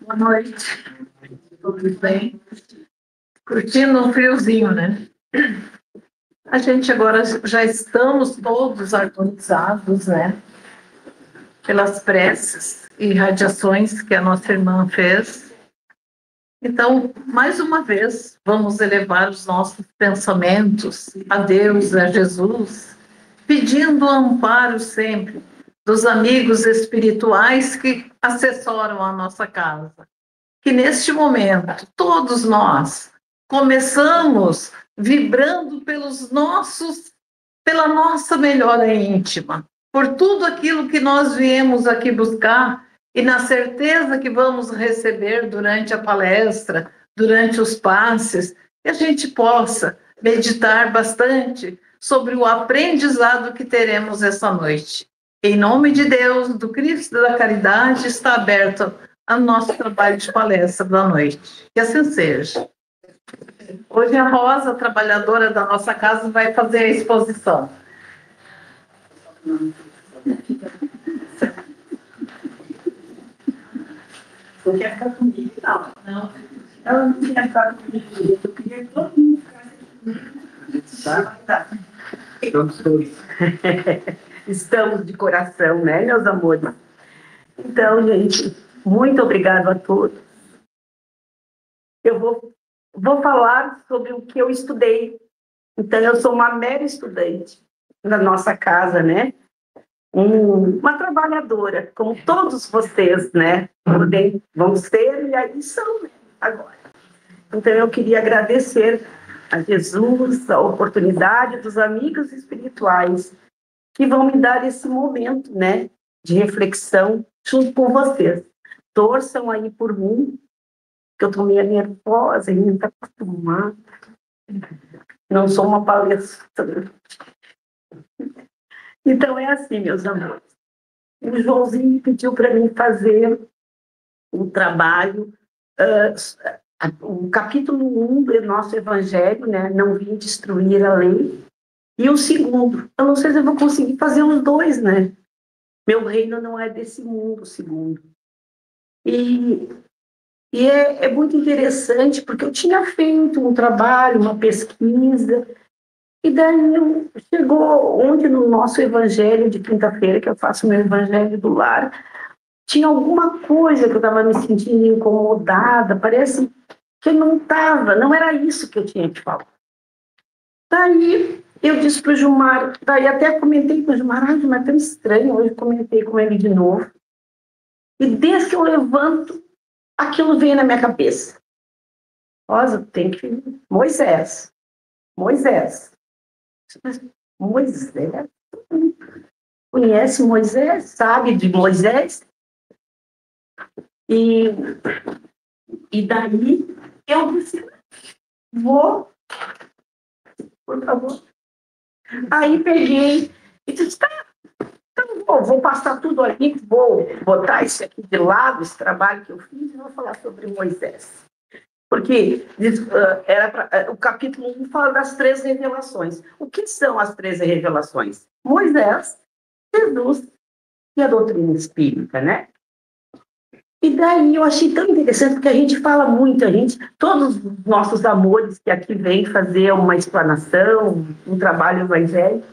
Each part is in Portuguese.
Boa noite. Tudo bem? Curtindo um friozinho, né? A gente agora já estamos todos harmonizados, né? Pelas preces e radiações que a nossa irmã fez. Então, mais uma vez, vamos elevar os nossos pensamentos a Deus, a Jesus, pedindo amparo sempre dos amigos espirituais que assessoram a nossa casa. Que neste momento, todos nós começamos vibrando pela nossa melhora íntima, por tudo aquilo que nós viemos aqui buscar e na certeza que vamos receber durante a palestra, durante os passes, que a gente possa meditar bastante sobre o aprendizado que teremos essa noite. Em nome de Deus, do Cristo da Caridade, está aberto ao nosso trabalho de palestra da noite. Que assim seja. Hoje a Rosa, trabalhadora da nossa casa, vai fazer a exposição. Não quer ficar comigo, não. Não. Ela não quer ficar comigo. Eu queria que todo mundo ficasse comigo. Tá. Estamos todos. Estamos de coração, né, meus amores? Então, gente, muito obrigado a todos. Eu vou falar sobre o que eu estudei. Então, eu sou uma mera estudante na nossa casa, né? Uma trabalhadora, como todos vocês, né? Vão ser e aí são, né? Agora. Então, eu queria agradecer a Jesus a oportunidade dos amigos espirituais que vão me dar esse momento, né? De reflexão junto com vocês. Torçam aí por mim, que eu estou meio nervosa, ainda não está acostumada. Não sou uma palestrante. Então, é assim, meus amores. O Joãozinho pediu para mim fazer um trabalho, o capítulo 1 do nosso Evangelho, né? Não vim destruir a lei. E o segundo, eu não sei se eu vou conseguir fazer os dois, né? Meu reino não é desse mundo, o segundo. E é muito interessante, porque eu tinha feito um trabalho, uma pesquisa, e daí chegou onde no nosso evangelho de quinta-feira, que eu faço meu evangelho do lar, tinha alguma coisa que eu estava me sentindo incomodada, parece que não estava, não era isso que eu tinha que falar. Daí eu disse para o Gilmar, daí até comentei com o Gilmar, mas é tão estranho, hoje comentei com ele de novo, e desde que eu levanto, aquilo veio na minha cabeça. Rosa, tem que... Moisés. Moisés. Conhece Moisés? Sabe de Moisés? E daí eu disse, vou, por favor. Aí peguei e disse, tá, então vou passar tudo ali, vou botar isso aqui de lado, esse trabalho que eu fiz, e vou falar sobre Moisés. Porque o capítulo 1 fala das 3 revelações. O que são as 3 revelações? Moisés, Jesus e a doutrina espírita, né? E daí eu achei tão interessante, porque a gente fala muito, todos os nossos amores que aqui vêm fazer uma explanação, um trabalho evangélico,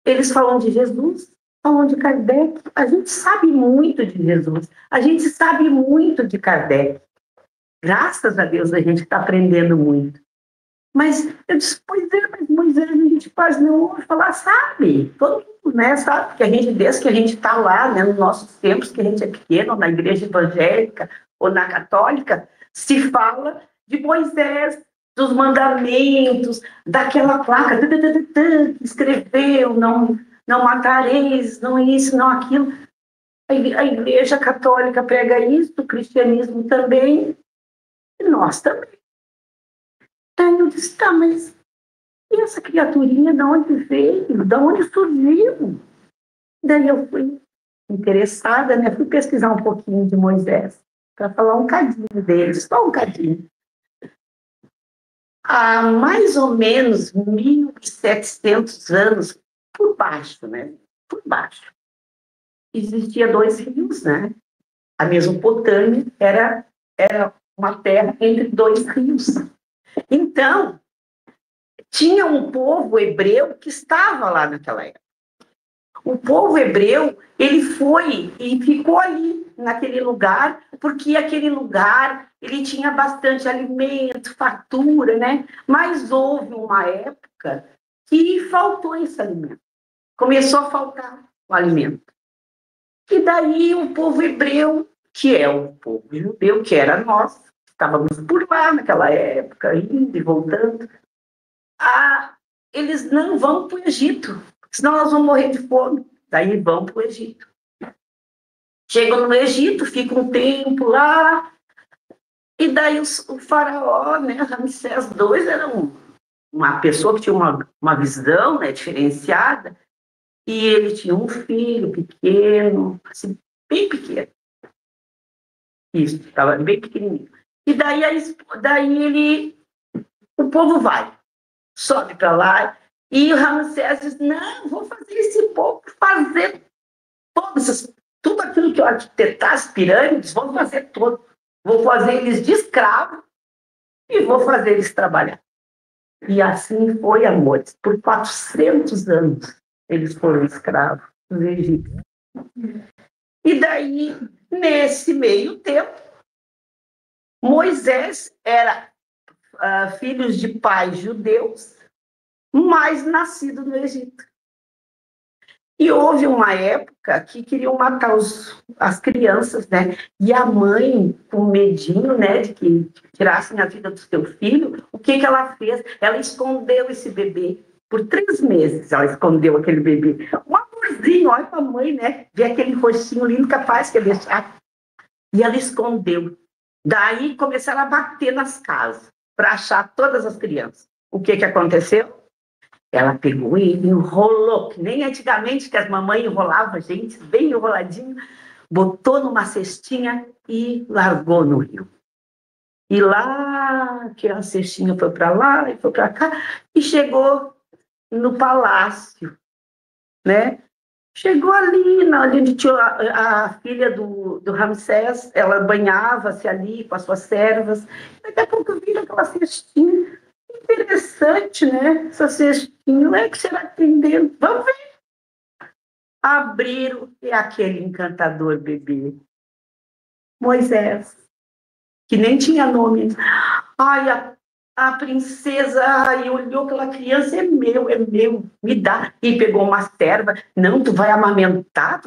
eles falam de Jesus, falam de Kardec. A gente sabe muito de Jesus, a gente sabe muito de Kardec. Graças a Deus a gente está aprendendo muito. Mas eu disse, pois é, mas Moisés a gente quase não ouve falar, sabe? Todo mundo, né, sabe? Que a gente, desde que a gente está lá, né, nos nossos tempos, que a gente é pequeno, na igreja evangélica ou na católica, se fala de Moisés, dos mandamentos, daquela placa que escreveu, não matareis, não isso, não aquilo. A igreja católica prega isso, o cristianismo também, e nós também. Aí eu disse, tá, mas e essa criaturinha, de onde veio? De onde surgiu? Daí eu fui interessada, né? Fui pesquisar um pouquinho de Moisés, para falar um cadinho dele, só um cadinho. Há mais ou menos 1.700 anos, por baixo, né? Por baixo. Existia 2 rios, né? A Mesopotâmia era uma terra entre dois rios. Então, tinha um povo hebreu que estava lá naquela época. O povo hebreu, ele foi e ficou ali, naquele lugar, porque aquele lugar, ele tinha bastante alimento, fartura, né? Mas houve uma época que faltou esse alimento. Começou a faltar o alimento. E daí o povo hebreu, que é o povo judeu, que era nós, estávamos por lá naquela época, indo e voltando, eles não vão para o Egito, senão nós vamos morrer de fome. Daí vão para o Egito. Chegam no Egito, ficam um tempo lá, e daí o faraó, né, Ramsés II, era uma pessoa que tinha uma visão, né, diferenciada, e ele tinha um filho pequeno, assim, bem pequeno. Isso, estava bem pequenininho. E daí o povo vai, sobe para lá, e o Ramsés diz, não, vou fazer esse povo fazer tudo aquilo que eu arquitetar, as pirâmides, vou fazer tudo. Vou fazer eles de escravo e vou fazer eles trabalhar. E assim foi, amores. Por 400 anos eles foram escravos dos egípcios. E daí, nesse meio tempo, Moisés era filho de pais judeus, mas nascido no Egito. E houve uma época que queriam matar as crianças, né? E a mãe, com medinho, né, de que tirassem a vida do seu filho, o que ela fez? Ela escondeu esse bebê. Por 3 meses ela escondeu aquele bebê. Um amorzinho, olha para a mãe, né? Ver aquele rostinho lindo, capaz que ia deixar. E ela escondeu. Daí começaram a bater nas casas para achar todas as crianças. O que aconteceu? Ela pegou ele, enrolou, que nem antigamente que as mamães enrolavam a gente, bem enroladinho, botou numa cestinha e largou no rio. E lá, aquela cestinha foi para lá e foi para cá, e chegou no palácio, né? Chegou ali, onde tinha a filha do Ramsés, ela banhava-se ali com as suas servas. Daqui a pouco viram aquela cestinha. Interessante, né? Essa cestinha, não é que será que tem dentro? Vamos ver. Abriram e aquele encantador bebê, Moisés, que nem tinha nome. Ai, a princesa, ai, olhou aquela criança, é meu, me dá. E pegou uma serva, não, tu vai amamentar,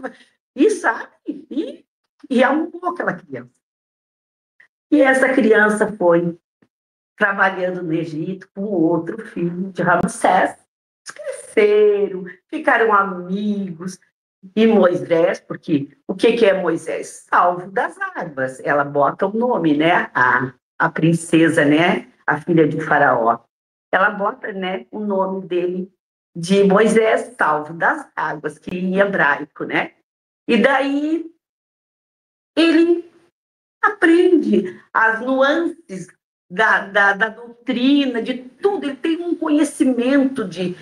e sabe, e amou aquela criança. E essa criança foi trabalhando no Egito com outro filho de Ramsés. Cresceram, ficaram amigos. E Moisés, porque o que é Moisés? Salvo das águas. Ela bota o nome, né? A princesa, né? A filha de Faraó. Ela bota, né, o nome dele de Moisés, salvo das águas, que em hebraico, né? E daí ele aprende as nuances da doutrina, de tudo. Ele tem um conhecimento de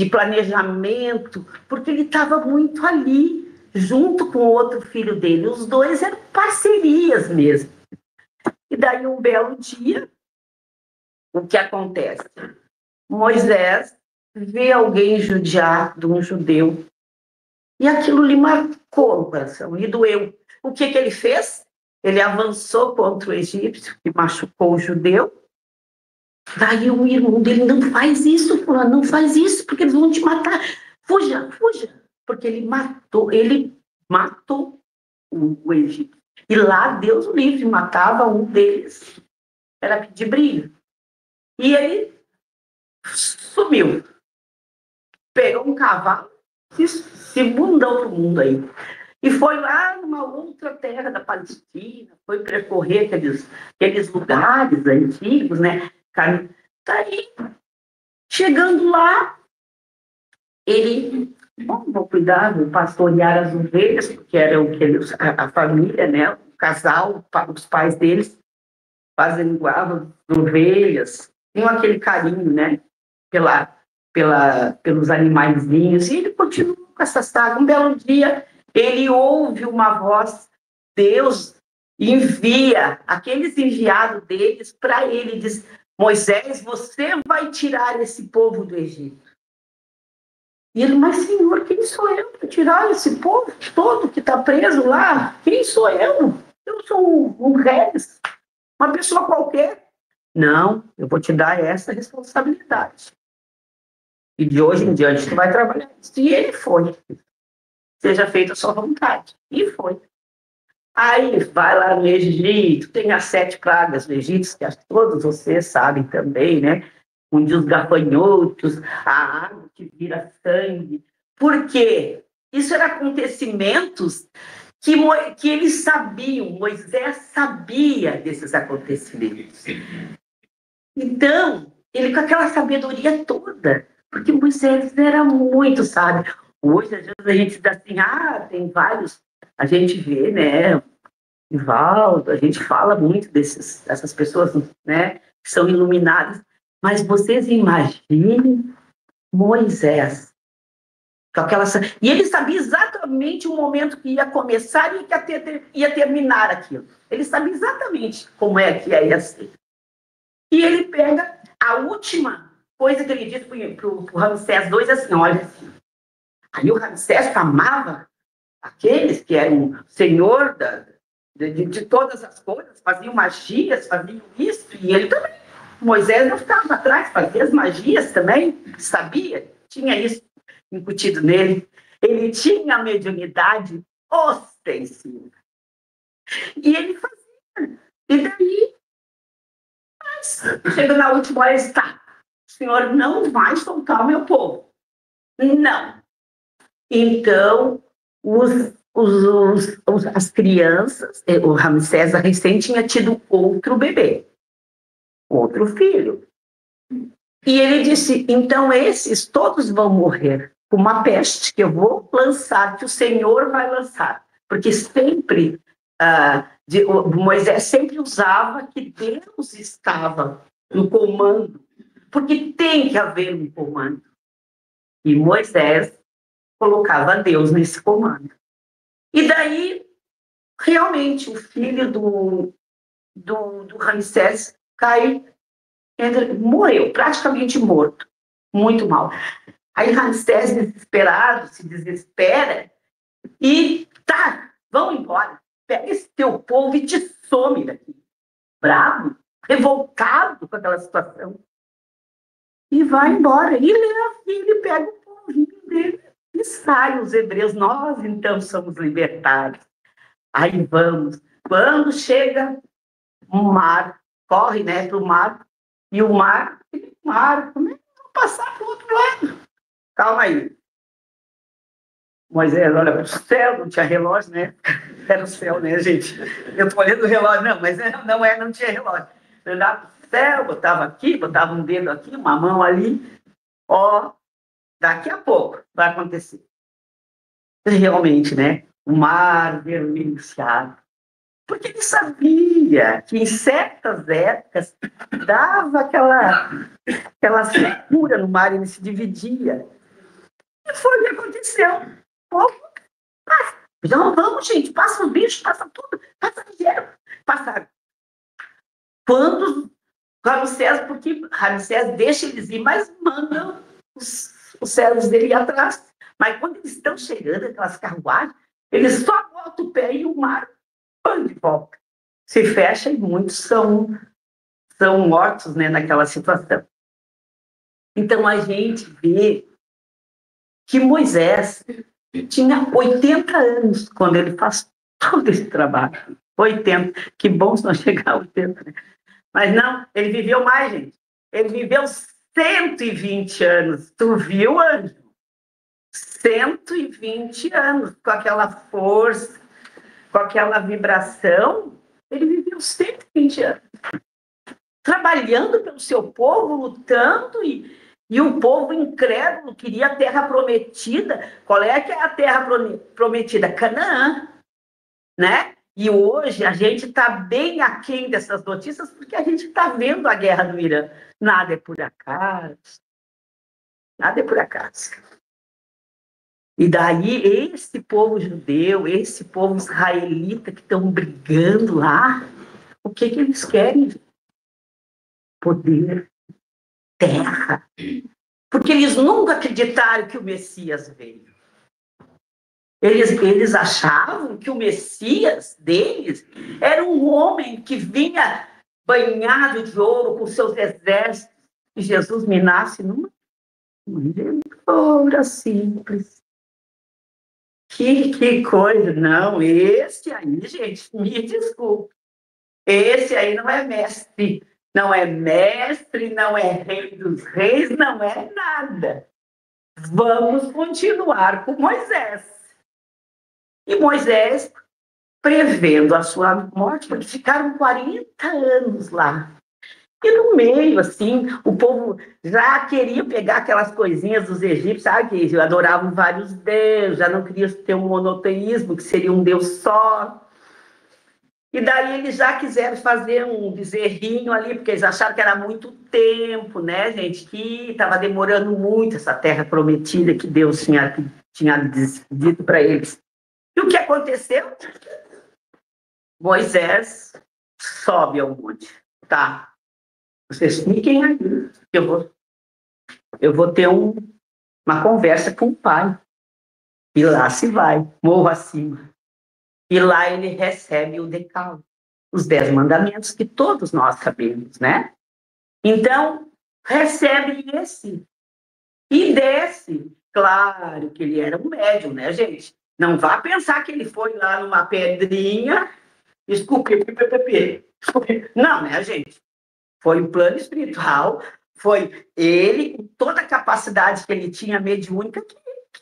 planejamento, porque ele estava muito ali, junto com o outro filho dele. Os dois eram parcerias mesmo. E daí, um belo dia, o que acontece? Moisés vê alguém judiar de um judeu, e aquilo lhe marcou o coração, lhe doeu. O que ele fez? Ele avançou contra o egípcio, que machucou o judeu. Daí o irmão dele, não faz isso, fulano, não faz isso, porque eles vão te matar. Fuja, fuja. Porque ele matou o egípcio. E lá, Deus o livre, matava um deles. Era pedir briga. E ele sumiu. Pegou um cavalo, se mundou para o mundo aí. E foi lá numa outra terra da Palestina, foi percorrer aqueles lugares antigos, né? Daí, chegando lá, ele, vou cuidar, vou pastorear as ovelhas, porque era o que a família, né? O casal, os pais deles fazendoavam ovelhas, tinham aquele carinho, né? Pelos animaizinhos, e ele continuou com essa saga. Um belo dia, ele ouve uma voz Deus envia aqueles enviados deles para ele, diz: Moisés, você vai tirar esse povo do Egito. E ele: mas Senhor, quem sou eu para tirar esse povo todo que está preso lá? Quem sou eu? Eu sou um reis, uma pessoa qualquer. Não, eu vou te dar essa responsabilidade. E de hoje em diante tu vai trabalhar isso. E ele foi. Seja feita a sua vontade. E foi. Aí vai lá no Egito, tem as 7 pragas do Egito, que acho que todos vocês sabem também, né? Onde os gafanhotos, a água que vira sangue. Por quê? Isso eram acontecimentos que eles sabiam, Moisés sabia desses acontecimentos. Então, ele com aquela sabedoria toda, porque Moisés era muito sábio. Hoje, às vezes, a gente diz assim, tem vários, a gente vê, né, Valdo, a gente fala muito dessas pessoas, né, que são iluminadas, mas vocês imaginem Moisés, com aquela, e ele sabia exatamente o momento que ia começar e que ia terminar aquilo. Ele sabia exatamente como é que ia ser. E ele pega a última coisa que ele disse para o Ramsés II, assim, olha, aí o Ramsés amava aqueles que eram senhor de todas as coisas, faziam magias, faziam isso, e ele também. Moisés não ficava atrás, fazia as magias também, sabia, tinha isso incutido nele. Ele tinha a mediunidade ostensiva. E ele fazia. E daí, chega na última hora, está. O Senhor não vai soltar o meu povo. Não. Então, as crianças, o Ramsés recém tinha tido outro bebê, outro filho. E ele disse, então esses todos vão morrer com uma peste que eu vou lançar, que o Senhor vai lançar. Porque sempre, Moisés sempre usava que Deus estava no comando, porque tem que haver um comando. E Moisés colocava Deus nesse comando. E daí, realmente, o filho do Ramsés morreu, praticamente morto, muito mal. Aí Ramsés, desesperado, se desespera e vão embora. Pega esse teu povo e te some daqui. Bravo, revoltado com aquela situação. E vai embora. E ele pega o povinho dele e sai. Os hebreus, nós então somos libertados. Aí vamos. Quando chega o mar, corre, né, para o mar, e o mar, como é que eu vou passar para o outro lado? Calma aí. Moisés olha para o céu, não tinha relógio, né? Era o céu, né, gente? Eu estou olhando o relógio, não, mas não tinha relógio. Eu olhava para o céu, botava aqui, botava um dedo aqui, uma mão ali. Daqui a pouco vai acontecer. Realmente, né? O mar vermelho. Porque ele sabia que em certas épocas dava aquela secura no mar, ele se dividia. E foi o que aconteceu. Então, vamos, gente, passa os bichos, passa tudo, passa dinheiro, passa. Quando porque Ramsés deixa eles ir, mas manda os servos dele ir atrás. Mas quando eles estão chegando, aquelas carruagens, eles só botam o pé e o mar de volta. Se fecha e muitos são mortos, né, naquela situação. Então a gente vê que Moisés tinha 80 anos quando ele faz todo esse trabalho. 80. Que bom se não chegar a 80, né? Mas não, ele viveu mais, gente. Ele viveu 120 anos. Tu viu, Anjo? 120 anos, com aquela força, com aquela vibração. Ele viveu 120 anos. Trabalhando pelo seu povo, lutando, e o povo incrédulo queria a terra prometida. Qual é que é a terra prometida? Canaã, né? E hoje a gente está bem aquém dessas notícias porque a gente está vendo a guerra do Irã. Nada é por acaso. Nada é por acaso. E daí, esse povo judeu, esse povo israelita que estão brigando lá, o que eles querem? Poder, terra. Porque eles nunca acreditaram que o Messias veio. Eles achavam que o Messias deles era um homem que vinha banhado de ouro com seus exércitos. E Jesus me nasce numa manjedoura simples. Que coisa. Não, esse aí, gente, me desculpe. Esse aí não é mestre. Não é mestre, não é rei dos reis, não é nada. Vamos continuar com Moisés. E Moisés, prevendo a sua morte, porque ficaram 40 anos lá. E no meio, assim, o povo já queria pegar aquelas coisinhas dos egípcios, sabe? Que adoravam vários deuses, já não queria ter um monoteísmo, que seria um deus só. E daí eles já quiseram fazer um bezerrinho ali, porque eles acharam que era muito tempo, né, gente? Que estava demorando muito essa terra prometida que Deus tinha dito para eles. E o que aconteceu? Moisés sobe ao monte. Tá, vocês fiquem aí. Eu vou ter uma conversa com o pai. E lá se vai, morro acima. E lá ele recebe o decálogo, os 10 mandamentos que todos nós sabemos, né? Então, recebe esse e desce. Claro que ele era um médium, né, gente? Não vá pensar que ele foi lá numa pedrinha, esculpiu, não, né, gente? Foi um plano espiritual, foi ele, com toda a capacidade que ele tinha mediúnica,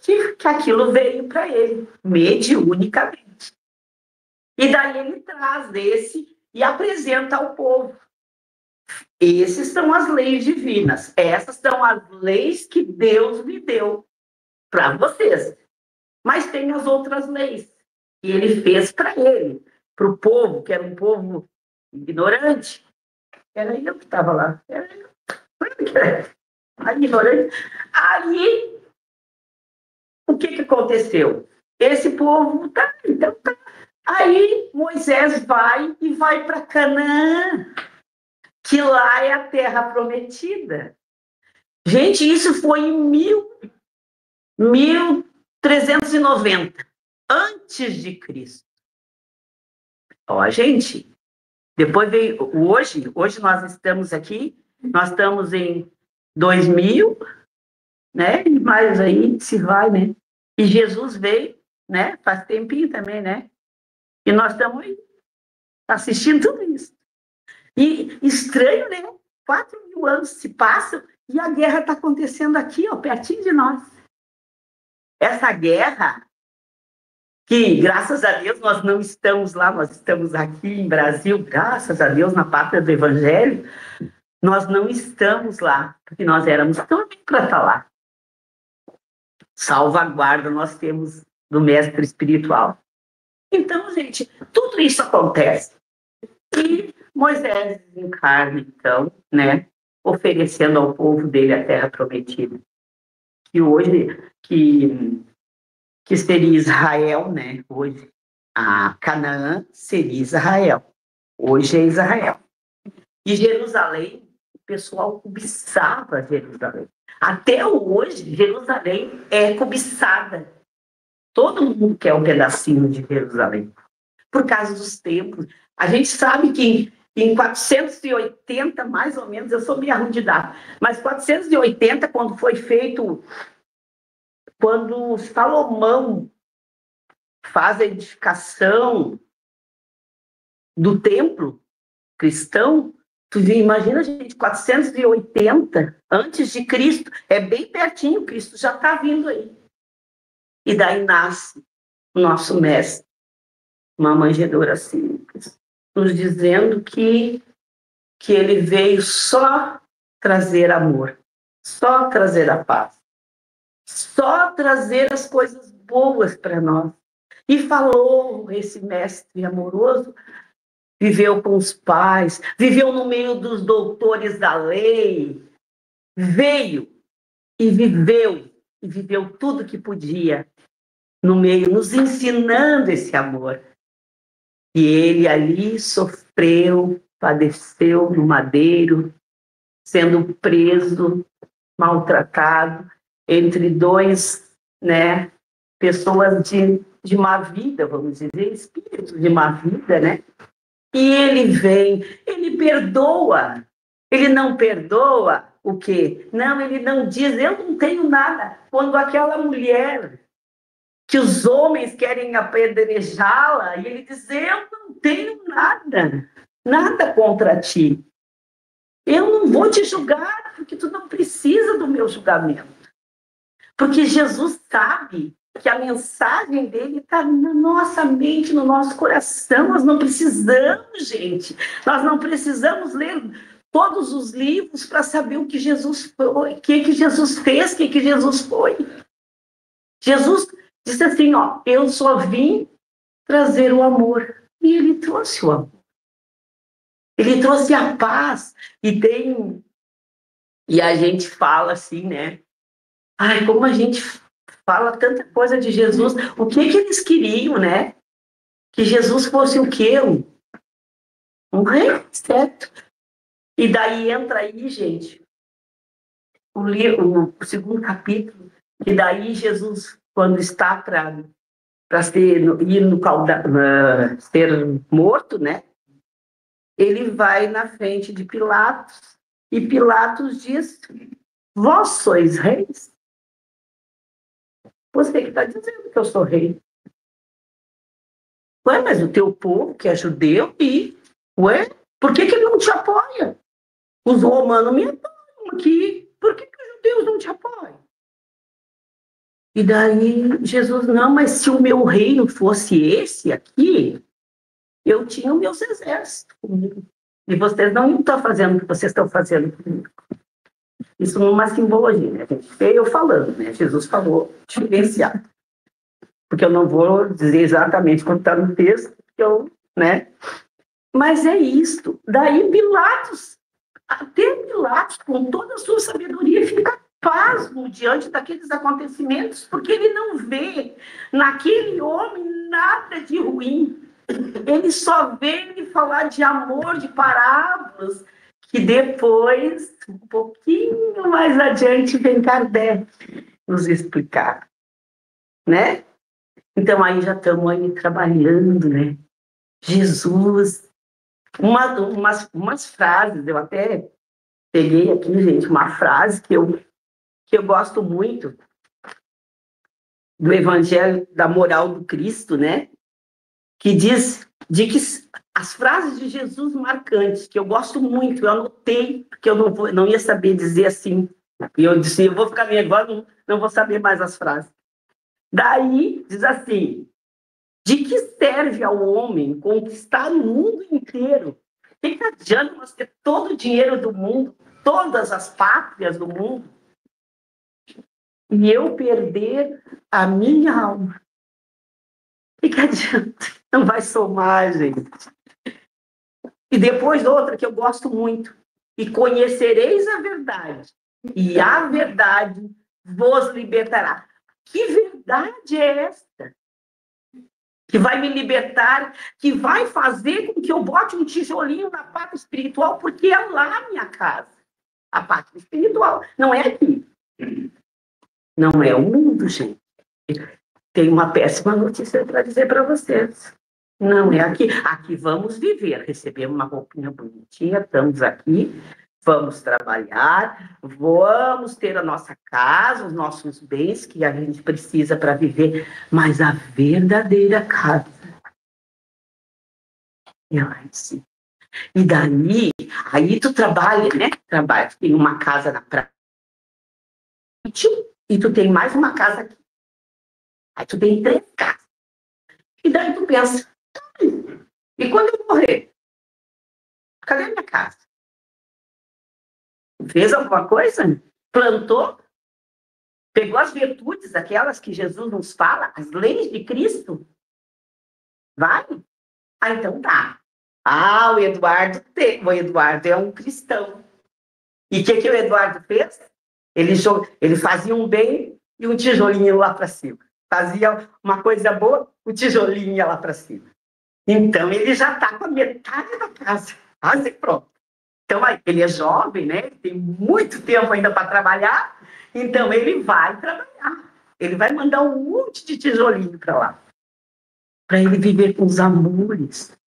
que aquilo veio para ele, mediunicamente. E daí ele traz esse e apresenta ao povo. Essas são as leis divinas. Essas são as leis que Deus me deu para vocês. Mas tem as outras leis que ele fez para ele, para o povo, que era um povo ignorante. Era eu que estava lá. Era eu. Ignorante. Aí, o que aconteceu? Esse povo tá, então tá. Aí Moisés vai para Canaã, que lá é a terra prometida. Gente, isso foi em 1390, antes de Cristo. Ó, gente, depois veio, hoje nós estamos aqui, nós estamos em 2000, né? E mais aí se vai, né? E Jesus veio, né? Faz tempinho também, né? E nós estamos aí, assistindo tudo isso. E estranho, né? 4.000 anos se passam e a guerra está acontecendo aqui, ó, pertinho de nós. Essa guerra, que graças a Deus nós não estamos lá, nós estamos aqui em Brasil, graças a Deus, na pátria do Evangelho, nós não estamos lá, porque nós éramos todos para estar lá. Salvaguarda nós temos do mestre espiritual. Então, gente, tudo isso acontece. E Moisés encarna, então, né, oferecendo ao povo dele a terra prometida. Que hoje, que seria Israel, né? Hoje, a Canaã seria Israel. Hoje é Israel. E Jerusalém, o pessoal cobiçava Jerusalém. Até hoje, Jerusalém é cobiçada. Todo mundo quer um pedacinho de Jerusalém. Por causa dos templos. A gente sabe que em 480, mais ou menos, eu sou meio ruim de data, mas 480, quando foi feito, quando Salomão faz a edificação do templo cristão, tu imagina, gente, 480 antes de Cristo, é bem pertinho, Cristo já está vindo aí. E daí nasce o nosso mestre, uma manjedoura simples, nos dizendo que ele veio só trazer amor, só trazer a paz, só trazer as coisas boas para nós. E falou, esse mestre amoroso, viveu com os pais, viveu no meio dos doutores da lei, veio e viveu e viveu tudo que podia no meio, nos ensinando esse amor. E ele ali sofreu, padeceu no madeiro, sendo preso, maltratado, entre dois, né, pessoas de má vida, vamos dizer, espíritos de má vida, né? E ele vem, ele perdoa. Ele não perdoa o quê? Não, ele não diz, eu não tenho nada. Quando aquela mulher, que os homens querem apedrejá-la, e ele diz, eu não tenho nada, nada contra ti. Eu não vou te julgar, porque tu não precisa do meu julgamento. Porque Jesus sabe que a mensagem dele está na nossa mente, no nosso coração. Nós não precisamos, gente. Nós não precisamos ler todos os livros para saber o que Jesus foi, o que Jesus fez, o que Jesus foi. Jesus disse assim, ó, eu só vim trazer o amor. E ele trouxe o amor. Ele trouxe a paz. E a gente fala assim, né? Ai, como a gente fala tanta coisa de Jesus. O que eles queriam, né? Que Jesus fosse o quê? Um rei, certo? E daí entra aí, gente, o segundo capítulo, e daí Jesus, quando está para ser morto, né? Ele vai na frente de Pilatos, e Pilatos diz, vós sois reis? Você que está dizendo que eu sou rei. Ué, mas o teu povo, que é judeu, ué, por que ele não te apoia? Os romanos me apoiam aqui, por que os judeus não te apoiam? E daí Jesus, não, mas se o meu reino fosse esse aqui, eu tinha os meus exércitos comigo. E vocês não estão fazendo o que vocês estão fazendo comigo. Isso numa simbologia, né? Eu falando, né? Jesus falou diferenciado. Porque eu não vou dizer exatamente quando está no texto, né? Mas é isto. Daí Pilatos, até Pilatos, com toda a sua sabedoria, fica pasmo diante daqueles acontecimentos, porque ele não vê naquele homem nada de ruim. Ele só vê ele falar de amor, de parábolas, que depois, um pouquinho mais adiante, vem Kardec nos explicar, né? Então, aí já estamos aí trabalhando, né? Jesus, umas frases, eu até peguei aqui, gente, uma frase que eu gosto muito do Evangelho da Moral do Cristo, né? Que diz que as frases de Jesus marcantes, que eu gosto muito, eu anotei, porque eu não ia saber dizer assim. E eu disse, eu vou ficar meio agora, não vou saber mais as frases. Daí, diz assim, de que serve ao homem conquistar o mundo inteiro? O que adianta nós ter todo o dinheiro do mundo, todas as pátrias do mundo, e eu perder a minha alma? O que adianta? Não vai somar, gente. E depois outra que eu gosto muito. E conhecereis a verdade, e a verdade vos libertará. Que verdade é esta? Que vai me libertar, que vai fazer com que eu bote um tijolinho na pátria espiritual, porque é lá a minha casa. A pátria espiritual. Não é aqui. Não é o mundo, gente. Tem uma péssima notícia para dizer para vocês. Não é aqui. Aqui vamos viver. Recebemos uma roupinha bonitinha, estamos aqui, vamos trabalhar, vamos ter a nossa casa, os nossos bens que a gente precisa para viver, mas a verdadeira casa é lá em cima. E daí, aí tu trabalha, né? Trabalha, tu tem uma casa na praia e tu tem mais uma casa aqui. Aí tu tem 3 casas. E daí tu pensa, e quando eu morrer? Cadê a minha casa? Fez alguma coisa? Plantou? Pegou as virtudes, aquelas que Jesus nos fala, as leis de Cristo? Vai? Ah, então tá. Ah, o Eduardo é um cristão. E o que o Eduardo fez? Ele fazia um bem e um tijolinho lá para cima. Fazia uma coisa boa, o tijolinho ia lá para cima. Então, ele já está com a metade da casa, quase pronto. Então, ele é jovem, né? Tem muito tempo ainda para trabalhar, então ele vai trabalhar. Ele vai mandar um monte de tijolinho para lá, para ele viver com os amores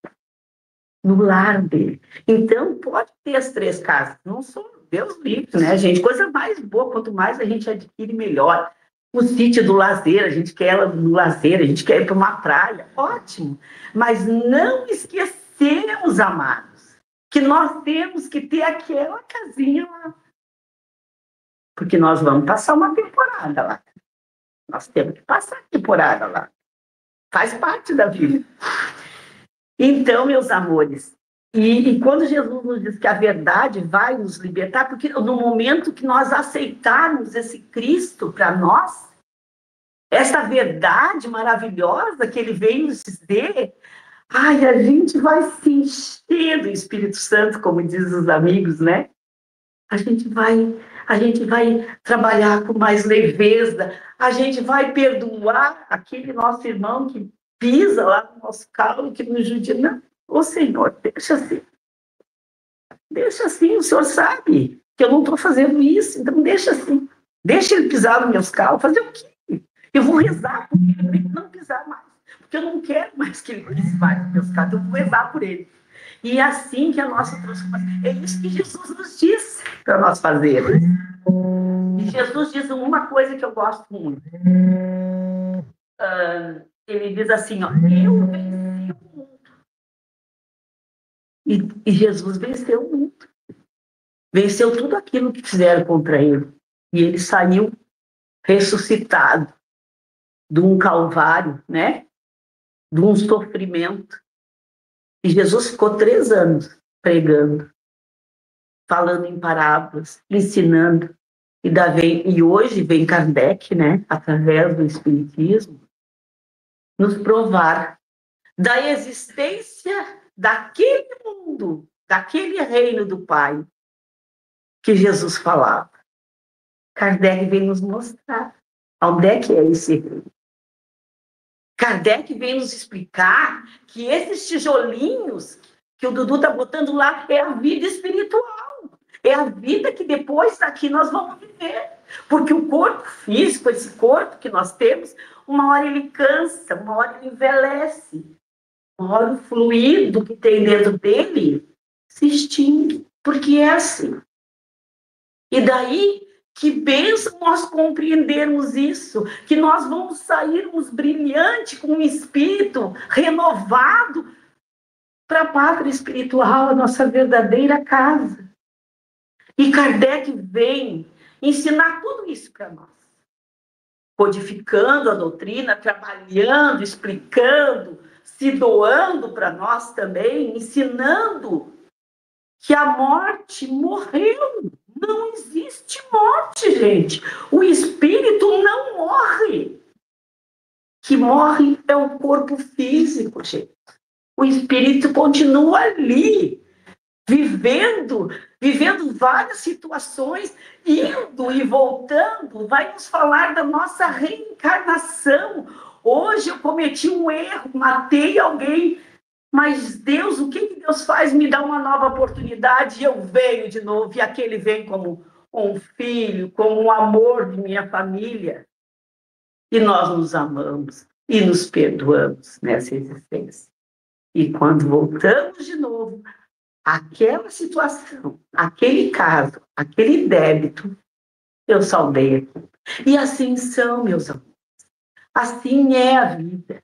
no lar dele. Então, pode ter as 3 casas. Não sou Deus livre, né, gente? Coisa mais boa, quanto mais a gente adquire, melhor. O sítio do lazer, a gente quer ela no lazer, a gente quer ir para uma praia, ótimo. Mas não esquecemos, amados, que nós temos que ter aquela casinha lá. Porque nós vamos passar uma temporada lá. Nós temos que passar a temporada lá. Faz parte da vida. Então, meus amores, e quando Jesus nos diz que a verdade vai nos libertar, porque no momento que nós aceitarmos esse Cristo para nós, essa verdade maravilhosa que ele vem nos dizer, ai, a gente vai se encher do Espírito Santo, como dizem os amigos, né? A gente vai trabalhar com mais leveza, a gente vai perdoar aquele nosso irmão que pisa lá no nosso calo, que nos judia. Não, ô Senhor, deixa assim, o Senhor sabe que eu não estou fazendo isso, então deixa assim, deixa ele pisar nos meus calos, fazer o quê? Eu vou rezar por ele, para ele não pisar mais, porque eu não quero mais que ele pise mais nos meus calos, eu vou rezar por ele. E é assim que a nossa transformação, é isso que Jesus nos disse para nós fazermos. E Jesus diz uma coisa que eu gosto muito. Ele diz assim, ó, eu venci o mundo. E Jesus venceu o mundo. Venceu tudo aquilo que fizeram contra ele. E ele saiu ressuscitado de um calvário, né? De um sofrimento. E Jesus ficou 3 anos pregando, falando em parábolas, ensinando. E hoje vem Kardec, né, através do Espiritismo, nos provar da existência daquele mundo, daquele reino do Pai que Jesus falava. Kardec vem nos mostrar onde é que é esse reino. Kardec vem nos explicar que esses tijolinhos que o Dudu está botando lá é a vida espiritual. É a vida que depois daqui nós vamos viver. Porque o corpo físico, esse corpo que nós temos, uma hora ele cansa, uma hora ele envelhece. Uma hora o fluido que tem dentro dele se extingue. Porque é assim. E daí, que bênção nós compreendermos isso, que nós vamos sairmos brilhante com o espírito renovado para a pátria espiritual, a nossa verdadeira casa. E Kardec vem ensinar tudo isso para nós, codificando a doutrina, trabalhando, explicando, se doando para nós também, ensinando que a morte morreu. Não existe morte, gente. O espírito não morre. Que morre é o corpo físico, gente. O espírito continua ali, vivendo várias situações, indo e voltando, vai nos falar da nossa reencarnação. Hoje eu cometi um erro, matei alguém, mas Deus, o que Deus faz? Me dá uma nova oportunidade e eu venho de novo, e aquele vem como um filho, como um amor de minha família. E nós nos amamos e nos perdoamos nessa existência. E quando voltamos de novo, aquela situação, aquele caso, aquele débito, eu saldei aqui. E assim são, meus amores. Assim é a vida.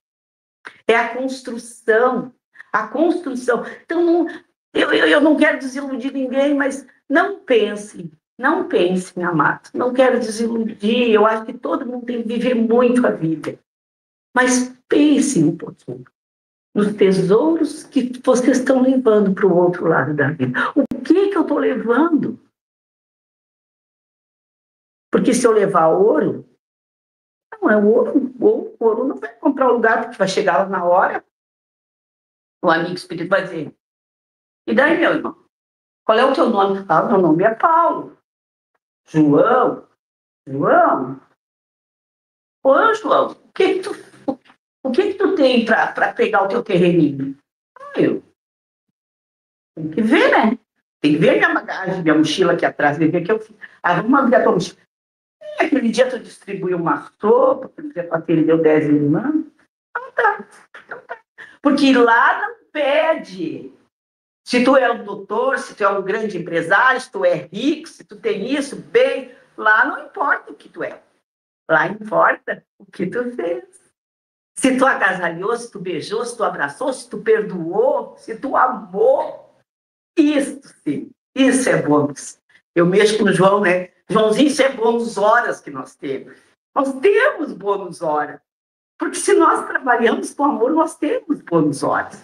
É a construção. A construção. Então, eu não quero desiludir ninguém, mas não pensem, amados. Não quero desiludir. Eu acho que todo mundo tem que viver muito a vida. Mas pensem um pouquinho nos tesouros que vocês estão levando para o outro lado da vida. O que eu estou levando? Porque se eu levar ouro, não é ouro. O ouro não vai comprar um lugar, porque vai chegar lá na hora. O amigo espiritual vai dizer, e daí, meu irmão? Qual é o teu nome? Ah, meu nome é Paulo. João. Ô, João, o que que tu tem para pegar o teu terreninho? Eu tenho que ver, né? Tem que ver minha bagagem, minha mochila aqui atrás, ver o que eu fiz. Vamos abrir a tua mochila. Aquele dia tu distribuiu uma sopa, aquele dia ele deu 10 limões. Então tá. Porque lá não pede. Se tu é um doutor, se tu é um grande empresário, se tu é rico, se tu tem isso, bem, lá não importa o que tu é. Lá importa o que tu fez. Se tu agasalhou, se tu beijou, se tu abraçou, se tu perdoou, se tu amou. Isso sim, isso é bônus. Eu mexo com o João, né? Joãozinho, isso é bônus horas que nós temos. Nós temos bônus horas. Porque se nós trabalhamos com amor, nós temos bônus horas.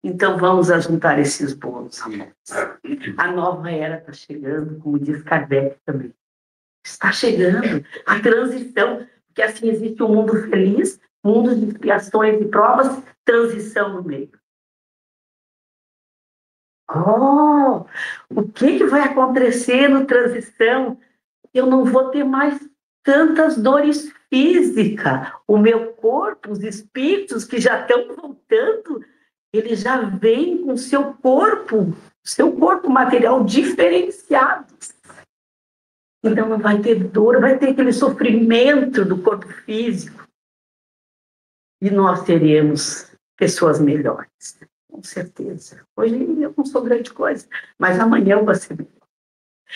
Então vamos juntar esses bônus. A nova era está chegando, como diz Kardec também. Está chegando a transição, porque assim existe um mundo feliz, mundo de expiações e provas, transição no meio. Oh, o que vai acontecer no transição? Eu não vou ter mais tantas dores físicas. O meu corpo, os espíritos que já estão voltando, eles já vêm com seu corpo material diferenciado. Então não vai ter dor, vai ter aquele sofrimento do corpo físico. E nós teremos pessoas melhores, com certeza. Hoje eu não sou grande coisa, mas amanhã eu vou ser melhor.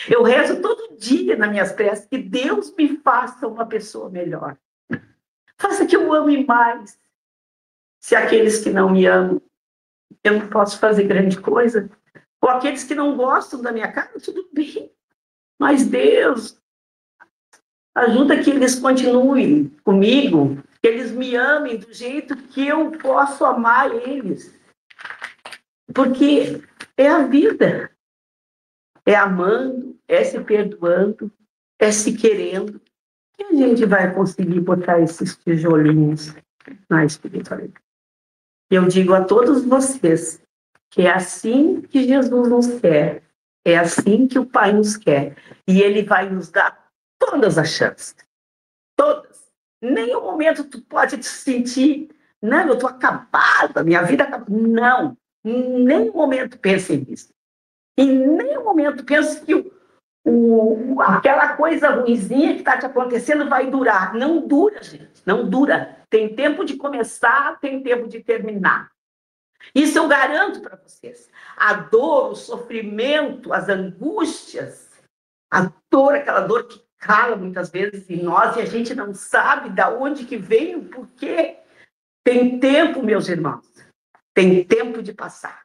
Eu rezo todo dia nas minhas preces que Deus me faça uma pessoa melhor. Faça que eu ame mais. Se aqueles que não me amam, eu não posso fazer grande coisa. Ou aqueles que não gostam da minha cara, tudo bem. Mas Deus, ajuda que eles continuem comigo, que eles me amem do jeito que eu posso amar eles. Porque é a vida. É amando, é se perdoando, é se querendo. E a gente vai conseguir botar esses tijolinhos na espiritualidade. Eu digo a todos vocês que é assim que Jesus nos quer, é assim que o Pai nos quer. E Ele vai nos dar todas as chances. Todas. Em nenhum momento tu pode te sentir, não, eu estou acabada, minha vida acabou. Não. Em nenhum momento pense nisso. Em nenhum momento pense que aquela coisa ruinzinha que está te acontecendo vai durar. Não dura, gente. Não dura. Tem tempo de começar, tem tempo de terminar. Isso eu garanto para vocês. A dor, o sofrimento, as angústias, a dor, aquela dor que cala muitas vezes em nós e a gente não sabe de onde que vem, o porquê. Tem tempo, meus irmãos. Tem tempo de passar.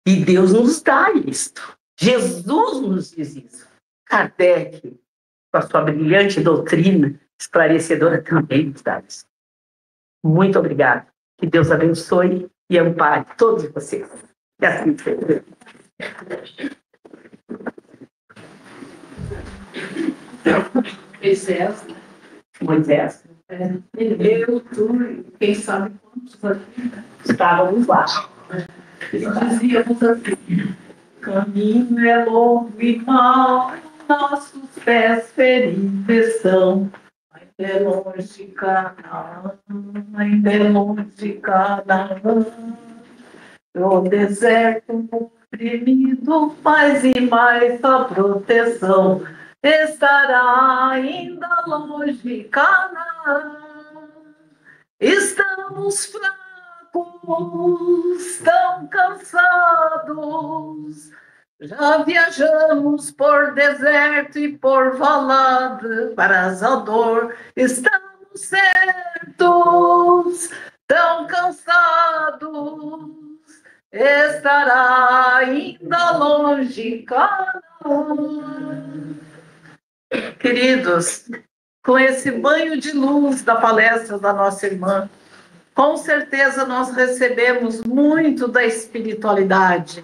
E Deus nos dá isto. Jesus nos diz isso. Kardec, com a sua brilhante doutrina, esclarecedora, também nos dá isso. Muito obrigada. Que Deus abençoe e ampare todos vocês. E assim seja. Moisés. Eu, tu, quem sabe quantos aqui Estávamos lá. dizíamos assim: caminho é longo e mau, nossos pés feridos são. Ainda é longe Canaã, ainda é longe Canaã. O deserto oprimido, mais e mais a proteção. Estará ainda longe Canaã. Estamos fracos, tão cansados. Já viajamos por deserto e por valada, parasador. Estamos certos, tão cansados. Estará ainda longe Canaã. Queridos, com esse banho de luz da palestra da nossa irmã, com certeza nós recebemos muito da espiritualidade,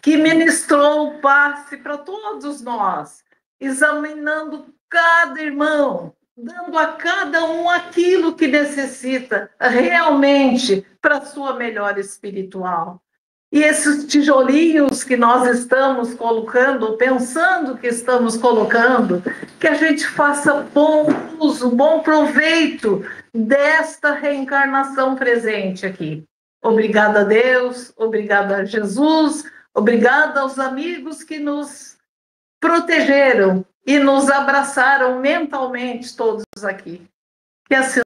que ministrou o passe para todos nós, examinando cada irmão, dando a cada um aquilo que necessita realmente para a sua melhora espiritual. E esses tijolinhos que nós estamos colocando, pensando que estamos colocando, que a gente faça bom uso, bom proveito desta reencarnação presente aqui. Obrigada a Deus, obrigada a Jesus, obrigada aos amigos que nos protegeram e nos abraçaram mentalmente todos aqui. Que assim